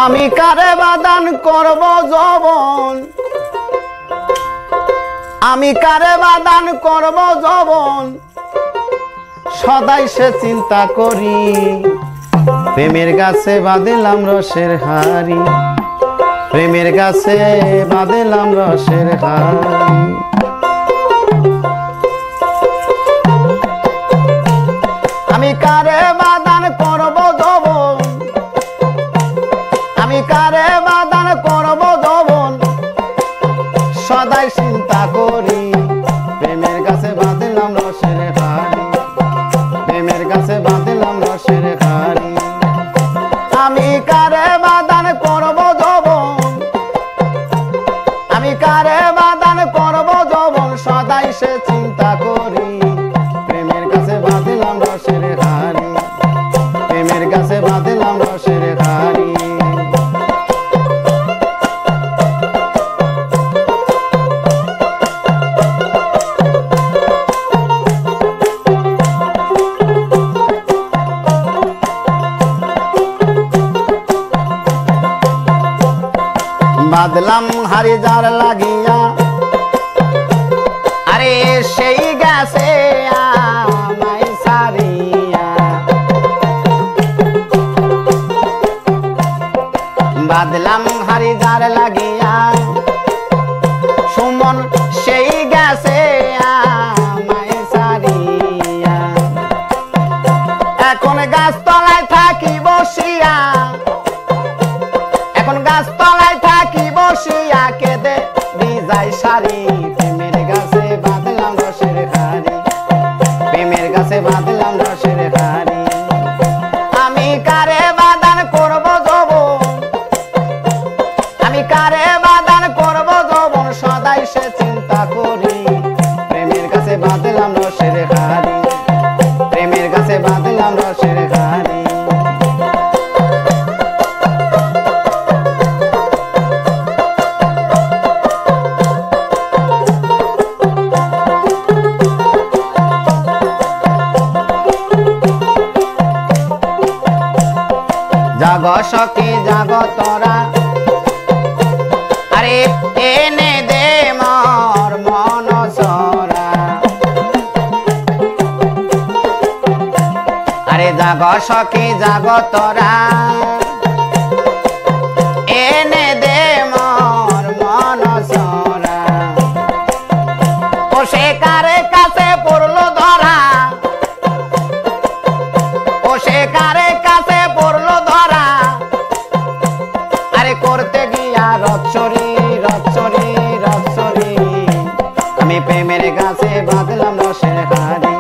আমি কারে বাদান করব যৌবন, আমি কারে বাদান করব যৌবন, সদাই সে চিন্তা করি। প্রেমের গাছে বাঁধিলাম রসের হাড়ি, প্রেমের গাছে বাঁধিলাম রসের হাড়ি। আমি কারে বাদান করব যৌবন, আমি কারে বাদান করব যৌবন, সদাই চিন্তা করি। প্রেমের গাছে বাঁধিলাম রসের হাড়ি, প্রেমের গাছে বাঁধিলাম রসের হাড়ি। আমি কারে বাদান করব যৌবন, আমি কারে বাদান করব যৌবন, সদাই সে চিন্তা করি। প্রেমের গাছে বাঁধিলাম রসের হাড়ি, প্রেমের গাছে বাঁধিলাম রসের হাড়ি। বাঁধলাম হারি যার লাগিয়া, আরে সেই গাছে আমায় সারিয়া। বাঁধলাম হারি যার লাগিয়া, সুমন সেই গাছে আমায় সারিয়া। এখন গাছতলায় থাকি বসিয়া, এখন গাছতলায় থাকি বসিয়া, কেঁদে ভিজাই শাড়ি। প্রেমের গাছে বাঁধলাম রসের হাড়ি, প্রেমের গাছে বাঁধলাম রসের হাড়ি। আমি কারে বাদান করব যৌবন, আমি কারে বাদান করব যৌবন, সদাই সে চিন্তা করি। প্রেমের গাছে বাঁধলাম রসের হাড়ি, প্রেমের গাছে বাঁধলাম রসের হাড়ি। জাগ সখী জাগ তোরা, আরে এনে দে মোর মন সরা। আরে জাগ সখী জাগ তোরা, এনে দে মোর মন সরা। ও সে কারে কাছে পড়লো ধরা, ও সে কারে কাছে পড়লো ধরা। আরে করতে গিয়া রচ্চরি রচ্চরি রচ্চরি। আমি প্রেমের গাছে বাঁধলাম রসের হাড়ি,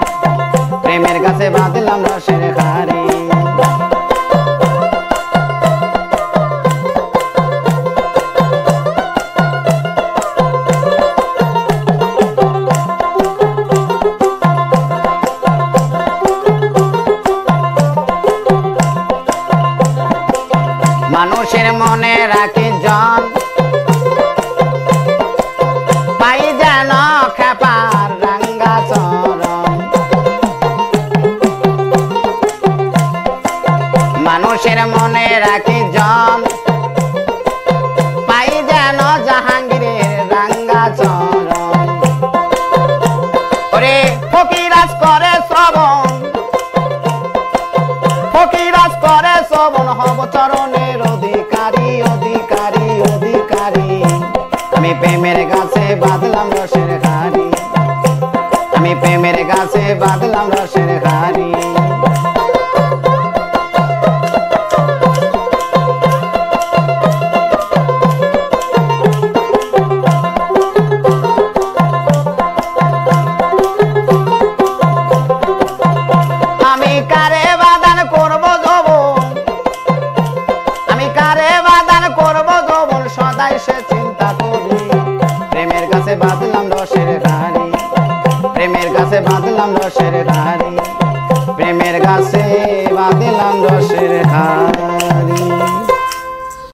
প্রেমের গাছে বাঁধলাম রসের হাড়ি। মানুষের মনে রাখি জন, পাই যেন খেপার রাঙ্গা চরণ। মানুষের মনে রাখি জন, পাই যেন জাহাঙ্গীরের রাঙ্গা চরণ। ওরে ফকিরাজ করে শ্রবণ, ফকিরাজ করে শ্রবণ, হব চরণের অধিকারী অধিকারী অধিকারী। আমি প্রেমের গাছে বাঁধলাম রসের হাড়ি, আমি প্রেমের গাছে বাঁধলাম